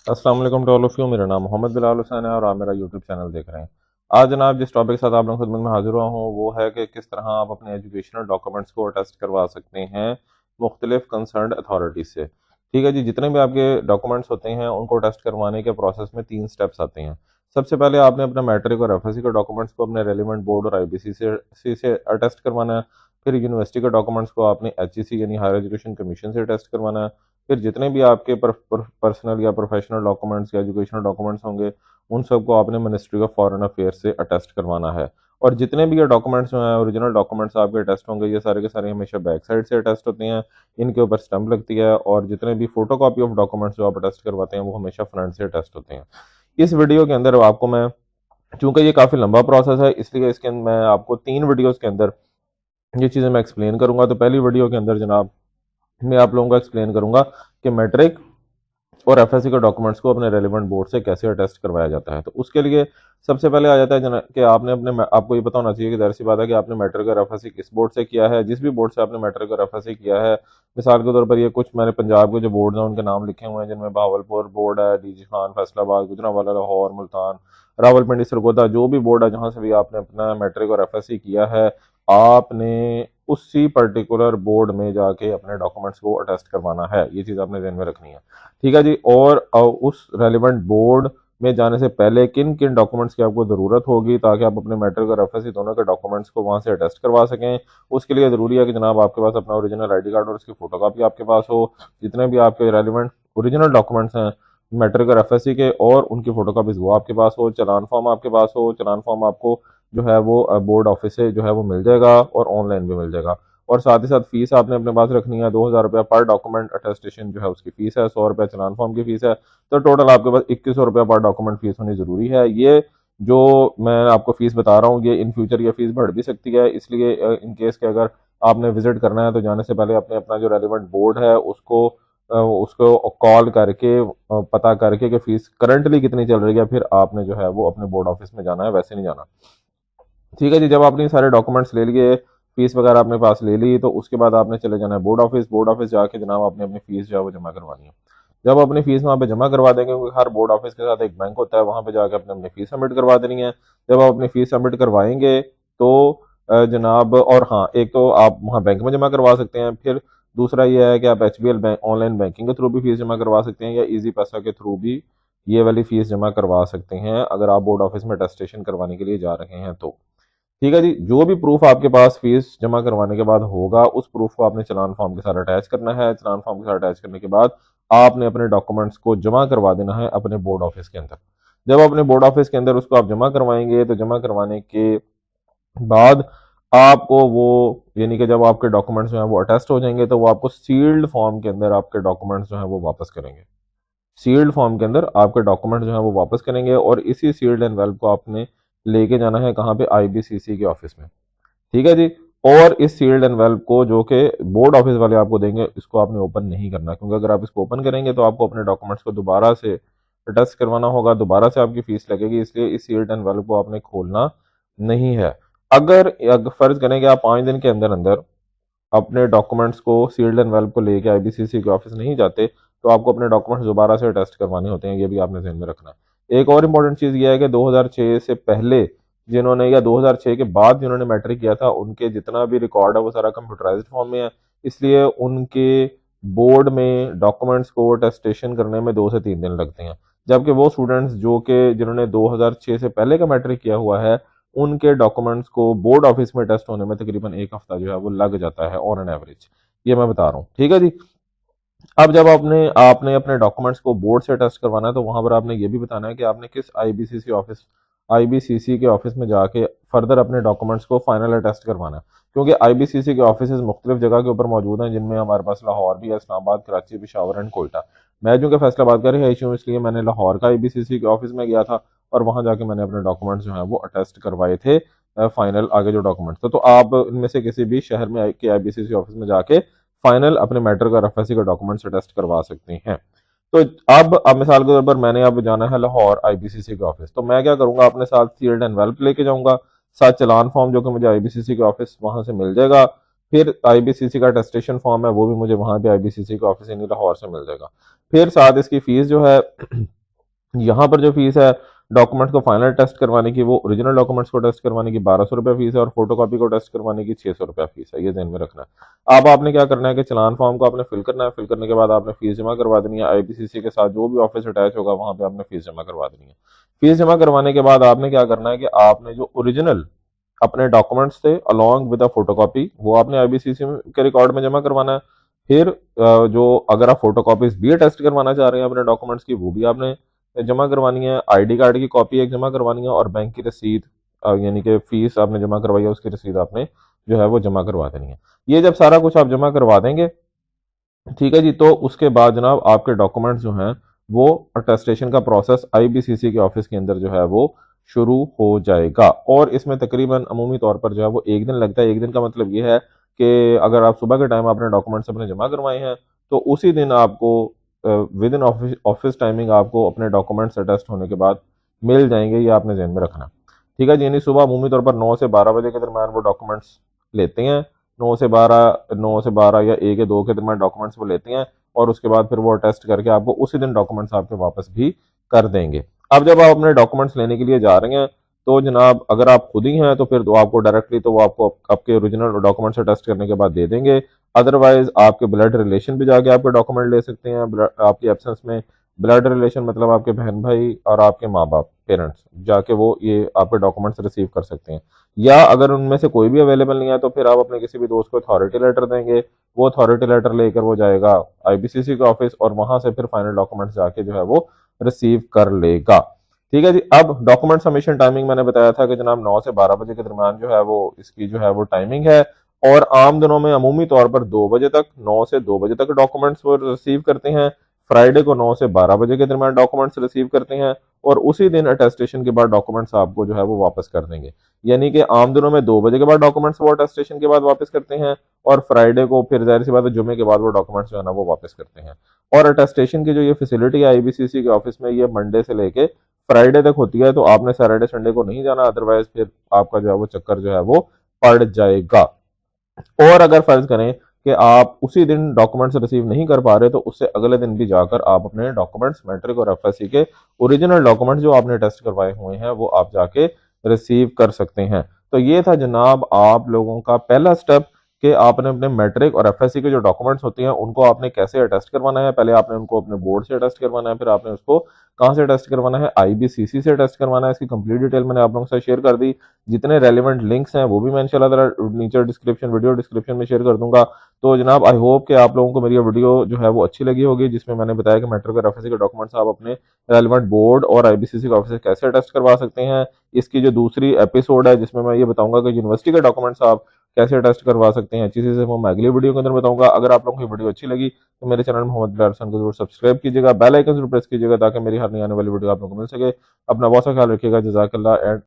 अस्सलाम वालेकुम to all of you. मेरा नाम मोहम्मद बिलाल हुसैन है और आप मेरा यूट्यूब चैनल देख रहे हैं। आज जनाब जिस टॉपिक के साथ आप लोगों की खिदमत में हाजिर हुआ हूँ वो है कि किस तरह आप अपने एजुकेशनल डॉक्यूमेंट्स को अटेस्ट करवा सकते हैं मुख्तलिफ कंसर्न्ड अथॉरिटी से। ठीक है जी, जितने भी आपके डॉक्यूमेंट्स होते हैं उनको अटेस्ट करवाने के प्रोसेस में 3 स्टेप्स आते हैं। सबसे पहले आपने अपना मैट्रिक और एफएससी के डॉक्यूमेंट्स को अपने रेलिवेंट बोर्ड और आईबीसी से अटेस्ट करवाना है। फिर यूनिवर्सिटी के डॉक्यूमेंट्स को आपने एचईसी यानी हायर एजुकेशन कमीशन से अटेस्ट करवाना है। फिर जितने भी आपके पर्सनल या प्रोफेशनल डॉक्यूमेंट्स या एजुकेशनल डॉक्यूमेंट्स होंगे उन सबको आपने मिनिस्ट्री ऑफ फॉरेन अफेयर्स से अटेस्ट करवाना है। और जितने भी ये डॉक्यूमेंट्स जो हैं ओरिजिनल डॉक्यूमेंट्स आपके अटेस्ट होंगे ये सारे के सारे हमेशा बैक साइड से अटेस्ट होते हैं। इनके ऊपर स्टंप लगती है और जितने भी फोटो कॉपी ऑफ डॉक्यूमेंट्स जो आप अटेस्ट करवाते हैं वो हमेशा फ्रंट से अटेस्ट होते हैं। इस वीडियो के अंदर आपको मैं, चूंकि ये काफ़ी लंबा प्रोसेस है इसलिए इसके अंदर मैं आपको 3 वीडियोज़ के अंदर ये चीज़ें मैं एक्सप्लेन करूंगा। तो पहली वीडियो के अंदर जनाब मैं आप लोगों को एक्सप्लेन करूंगा कि मैट्रिक और एफएससी के डॉक्यूमेंट्स को अपने रेलिवेंट बोर्ड से कैसे अटेस्ट करवाया जाता है। तो उसके लिए सबसे पहले आ जाता है कि आपने आपको ये पता होना चाहिए कि जाहिर सी बात है कि आपने मैट्रिक और एफएससी किस बोर्ड से किया है। जिस भी बोर्ड से आपने मैट्रिक और एफएससी किया है, मिसाल के तौर पर ये कुछ मैंने पंजाब के जो बोर्ड हैं उनके नाम लिखे हुए हैं जिनमें बहावलपुर बोर्ड है, डीजी खान, फैसलाबाद, गुजरांवाला, लाहौर, मुल्तान, रावलपिंडी, सरगोदा, जो भी बोर्ड है जहां से भी आपने अपना मैट्रिक और एफएससी किया है आपने उसी पर्टिकुलर बोर्ड में जाके अपने डॉक्यूमेंट्स को अटेस्ट करवाना है। ये चीज़ आपने ध्यान में रखनी है। ठीक है जी। और उस रेलिवेंट बोर्ड में जाने से पहले किन किन डॉक्यूमेंट्स की आपको ज़रूरत होगी ताकि आप अपने मैट्रिक और एफएससी दोनों के डॉक्यूमेंट्स को वहां से अटेस्ट करवा सकें। उसके लिए ज़रूरी है कि जनाब आपके पास अपना ओरिजिनल आईडी कार्ड और उसकी फोटोकॉपी आपके पास हो। जितने भी आपके रेलिवेंट ओरिजिनल डॉक्यूमेंट्स हैं मैट्रिक और एफएससी के और उनकी फोटोकॉपीज वो आपके पास हो। चलान फॉर्म आपके पास हो। चलान फॉर्म आपको जो है वो बोर्ड ऑफिस से जो है वो मिल जाएगा और ऑनलाइन भी मिल जाएगा। और साथ ही साथ फीस आपने अपने पास रखनी है। 2000 रुपया पर डॉक्यूमेंट अटेस्टेशन जो है उसकी फीस है। 100 रुपया चलान फॉर्म की फीस है। तो टोटल आपके पास 2100 रुपया पर डॉक्यूमेंट फीस होनी जरूरी है। ये जो मैं आपको फीस बता रहा हूँ ये इन फ्यूचर ये फीस बढ़ भी सकती है, इसलिए इन केस के अगर आपने विजिट करना है तो जाने से पहले अपने अपना जो रेलिवेंट बोर्ड है उसको कॉल करके पता करके कि फीस करंटली कितनी चल रही है, फिर आपने जो है वो अपने बोर्ड ऑफिस में जाना है, वैसे नहीं जाना। ठीक है जी। जब आपने सारे डॉक्यूमेंट्स ले लिए, फीस वगैरह अपने पास ले ली, तो उसके बाद आपने चले जाना है बोर्ड ऑफिस। बोर्ड ऑफिस जाके जनाब आपने अपनी फीस जो है वो जमा करवानी है। जब अपनी फीस वहाँ पे जमा करवा देंगे, क्योंकि हर बोर्ड ऑफिस के साथ एक बैंक होता है, वहाँ पे जाके अपने अपनी फीस सबमिट करवा देनी है। जब आप अपनी फीस सबमिट करवाएंगे तो जनाब, और हाँ, एक तो आप वहाँ बैंक में जमा करवा सकते हैं। फिर दूसरा ये है कि आप एचबीएल बैंक ऑनलाइन बैंकिंग के थ्रू भी फीस जमा करवा सकते हैं या इजी पैसा के थ्रू भी ये वाली फीस जमा करवा सकते हैं अगर आप बोर्ड ऑफिस में अटेस्टेशन करवाने के लिए जा रहे हैं तो। ठीक है जी। जो भी प्रूफ आपके पास फीस जमा करवाने के बाद होगा उस प्रूफ को आपने चलान फॉर्म के साथ अटैच करना है। चलान फॉर्म के साथ अटैच करने के बाद आपने अपने डॉक्यूमेंट्स को जमा करवा देना है अपने बोर्ड ऑफिस के अंदर। जब अपने बोर्ड ऑफिस के अंदर उसको आप जमा करवाएंगे तो जमा करवाने के बाद आपको वो, यानी कि जब आपके डॉक्यूमेंट्स जो है वो अटेस्ट हो जाएंगे तो वो आपको सील्ड फॉर्म के अंदर आपके डॉक्यूमेंट्स जो है वो वापस करेंगे। सील्ड फॉर्म के अंदर आपके डॉक्यूमेंट जो है वो वापस करेंगे और इसी सील्ड एनवेल्प को आपने लेके जाना है कहाँ पे, आईबीसीसी के ऑफिस में। ठीक है जी। और इस सील्ड एनवेल्प को जो कि बोर्ड ऑफिस वाले आपको देंगे इसको आपने ओपन नहीं करना, क्योंकि अगर आप इसको ओपन करेंगे तो आपको अपने डॉक्यूमेंट्स को दोबारा से टेस्ट करवाना होगा, दोबारा से आपकी फीस लगेगी। इसलिए इस सील्ड एनवेल्प को आपने खोलना नहीं है। अगर फर्ज करें कि आप 5 दिन के अंदर अंदर अपने डॉक्यूमेंट्स को सील्ड एनवेल्प को लेके आईबीसीसी के ऑफिस नहीं जाते तो आपको अपने डॉक्यूमेंट्स दोबारा से टेस्ट करवाने होते हैं। ये भी आपने ध्यान में रखना है। एक और इम्पोर्टेंट चीज़ ये है कि 2006 से पहले जिन्होंने या 2006 के बाद जिन्होंने मैट्रिक किया था उनके जितना भी रिकॉर्ड है वो सारा कंप्यूटराइज्ड फॉर्म में है। इसलिए उनके बोर्ड में डॉक्यूमेंट्स को अटेस्टेशन करने में 2 से 3 दिन लगते हैं। जबकि वो स्टूडेंट्स जो कि जिन्होंने 2006 से पहले का मैट्रिक किया हुआ है उनके डॉक्यूमेंट्स को बोर्ड ऑफिस में टेस्ट होने में तकरीबन 1 हफ्ता जो है वो लग जाता है ऑन एन एवरेज। ये मैं बता रहा हूँ। ठीक है जी। अब जब आपने आपने अपने डॉक्यूमेंट्स को बोर्ड से टेस्ट करवाना है तो वहां पर आपने ये भी बताना है कि आपने किस आईबीसीसी के ऑफिस में जाके फर्दर अपने डॉक्यूमेंट्स को फाइनल टेस्ट करवाना है। क्योंकि आईबीसीसी के ऑफिस मुख्तलिफ जगह के ऊपर मौजूद हैं, जिनमें हमारे पास लाहौर भी है, इस्लामाबाद, कराची, पेशावर एंड कोयटा। मैं जो कि फैसलाबाद का रही हूँ इसलिए मैंने लाहौर का आईबीसीसी के ऑफिस में गया था और वहां जाके मैंने अपने डॉक्यूमेंट्स जो है वो अटेस्ट करवाए थे। फाइनल आगे जो डॉक्यूमेंट्स थे, तो आप इनमें से किसी भी शहर में के आईबीसीसी ऑफिस में जाके फाइनल अपने मैट्रिक और एफएससी के डॉक्यूमेंट्स टेस्ट करवा सकते हैं। तो अब मिसाल के तौर पर मैंने अब जाना है लाहौर आईबीसीसी के ऑफिस, तो मैं क्या करूंगा, अपने साथ सील्ड एनवेल्प लेके जाऊंगा, साथ चलान फॉर्म जो कि मुझे आईबीसीसी के ऑफिस वहां से मिल जाएगा। फिर आईबीसीसी का टेस्टेशन फॉर्म है वो भी मुझे वहां पे आईबीसीसी के ऑफिस यानी लाहौर से मिल जाएगा। फिर साथ इसकी फीस जो है यहाँ पर जो फीस है डॉक्यूमेंट्स को फाइनल टेस्ट करवाने की, वो ओरिजिनल डॉक्यूमेंट्स को टेस्ट करवाने की 1200 रुपये फीस है और फोटोकॉपी को टेस्ट करवाने की 600 रुपया फीस है। ये ध्यान में रखना है। अब आपने क्या करना है कि चलान फॉर्म को आपने फिल करना है। फिल करने के बाद आपने फीस जमा करवा देनी है। आईपीसीसी के साथ जो भी ऑफिस अटैच होगा वहां पे आपने फीस जमा करवा देनी है। फीस जमा करवाने के बाद आपने क्या करना है कि आपने जो ओरिजिनल अपने डॉक्यूमेंट्स थे अलॉन्ग विद अ फोटोकॉपी वो आपने आईबीसीसी के रिकॉर्ड में जमा करवाना है। फिर जो अगर आप फोटोकॉपीज भी टेस्ट करवाना चाह रहे हैं अपने डॉक्यूमेंट्स की, वो भी आपने जमा करवानी है। आईडी कार्ड की कॉपी एक जमा करवानी है और बैंक की रसीद, यानी कि फीस आपने जमा करवाई है उसकी रसीद आपने जो है वो जमा करवा देनी है। ये जब सारा कुछ आप जमा करवा देंगे, ठीक है जी, तो उसके बाद जनाब आपके डॉक्यूमेंट्स जो हैं वो अटेस्टेशन का प्रोसेस आईबीसीसी के ऑफिस के अंदर जो है वो शुरू हो जाएगा। और इसमें तकरीबन अमूमी तौर पर जो है वो एक दिन लगता है। एक दिन का मतलब ये है कि अगर आप सुबह के टाइम अपने डॉक्यूमेंट्स अपने जमा करवाए हैं तो उसी दिन आपको विद इन ऑफिस टाइमिंग आपको अपने डॉक्यूमेंट्स अटेस्ट होने के बाद मिल जाएंगे। ये आपने ध्यान में रखना। ठीक है जी, यानी सुबह अमूमी तौर पर 9 से 12 बजे के दरमियान वो डॉक्यूमेंट्स लेते हैं। 9 से 12 या 1 या 2 के दरमियान डॉक्यूमेंट्स वो लेते हैं और उसके बाद फिर वो टेस्ट करके आपको उसी दिन डॉक्यूमेंट्स आपके वापस भी कर देंगे। अब जब आप अपने डॉक्यूमेंट्स लेने के लिए जा रहे हैं तो जनाब अगर आप खुद ही हैं तो फिर तो आपको डायरेक्टली तो वो आपको आपके ओरिजिनल डॉक्यूमेंट्स टेस्ट करने के बाद दे देंगे। अदरवाइज आपके ब्लड रिलेशन भी जाके आपके डॉक्यूमेंट ले सकते हैं आपकी एब्सेंस में। ब्लड रिलेशन मतलब आपके बहन भाई और आपके माँ बाप पेरेंट्स जाके वो ये आपके डॉक्यूमेंट्स रिसीव कर सकते हैं। या अगर उनमें से कोई भी अवेलेबल नहीं है तो फिर आप अपने किसी भी दोस्त को अथॉरिटी लेटर देंगे। वो अथॉरिटी लेटर लेकर वो जाएगा आईबीसीसी के ऑफिस और वहां से फिर फाइनल डॉक्यूमेंट्स जाके जो है वो रिसीव कर लेगा। ठीक है जी। अब डॉक्यूमेंट सबमिशन टाइमिंग मैंने बताया था कि जनाब 9 से 12 बजे के दरमियान जो है वो इसकी जो है वो टाइमिंग है। और आम दिनों में अमूमी तौर पर 2 बजे तक, 9 से 2 बजे तक डॉक्यूमेंट्स वो रिसीव करते हैं। फ्राइडे को 9 से 12 बजे के दरमियान डॉक्यूमेंट्स रिसीव करते हैं और उसी दिन अटेस्टेशन के बाद डॉक्यूमेंट्स आपको जो है वो वापस कर देंगे। यानी कि आम दिनों में 2 बजे के बाद डॉक्यूमेंट्स वो अटेस्टेशन के बाद वापस करते हैं और फ्राइडे को फिर जाहिर सी बात है जुमे के बाद वो डॉक्यूमेंट्स जो है ना वो वापस करते हैं। और अटेस्टेशन की जो ये फैसिलिटी है आईबीसीसी के ऑफिस में, ये मंडे से लेके फ्राइडे तक होती है। तो आपने सैटरडे संडे को नहीं जाना, अदरवाइज फिर आपका जो है वो चक्कर जो है वो पड़ जाएगा। और अगर फर्ज करें कि आप उसी दिन डॉक्यूमेंट्स रिसीव नहीं कर पा रहे तो उससे अगले दिन भी जाकर आप अपने डॉक्यूमेंट्स मैट्रिक और एफएससी के ओरिजिनल डॉक्यूमेंट्स जो आपने टेस्ट करवाए हुए हैं वो आप जाके रिसीव कर सकते हैं। तो ये था जनाब आप लोगों का पहला स्टेप कि आपने अपने मैट्रिक और एफएससी के जो डॉक्यूमेंट्स होते हैं उनको आपने कैसे अटेस्ट करवाना है। पहले आपने उनको अपने बोर्ड से अटेस्ट करवाना है, फिर आपने उसको कहाँ से टेस्ट करवाना है, आईबीसीसी से टेस्ट करवाना है। इसकी कंप्लीट डिटेल मैंने आप लोगों के साथ शेयर कर दी। जितने रेलिवेंट लिंक्स हैं वो भी मैं इंशाल्लाह नीचे डिस्क्रिप्शन वीडियो डिस्क्रिप्शन में शेयर कर दूंगा। तो जनाब आई होप कि आप लोगों को मेरी वीडियो जो है वो अच्छी लगी होगी, जिसमें मैंने बताया कि मैट्रिक और एफएससी के डॉक्यूमेंट्स आप अपने रेलिवेंट बोर्ड और आईबीसीसी के ऑफिस से कैसे टेस्ट करवा सकते हैं। इसकी जो दूसरी एपिसोड है जिसमें मैं ये बताऊंगा कि यूनिवर्सिटी के डॉक्यूमेंट्स आप कैसे टेस्ट करवा सकते हैं, अच्छी से वो मैं अगली वीडियो के अंदर बताऊंगा। अगर आप लोगों को वीडियो अच्छी लगी तो मेरे चैनल मोहम्मद बिलाल हसन को जरूर सब्सक्राइब कीजिएगा, बेल आइकन जरूर प्रेस कीजिएगा ताकि मेरी हर नई आने वाली वीडियो आप लोगों को मिल सके। अपना बहुत सा ख्याल रखिएगा। जज़ाकल्लाह एंड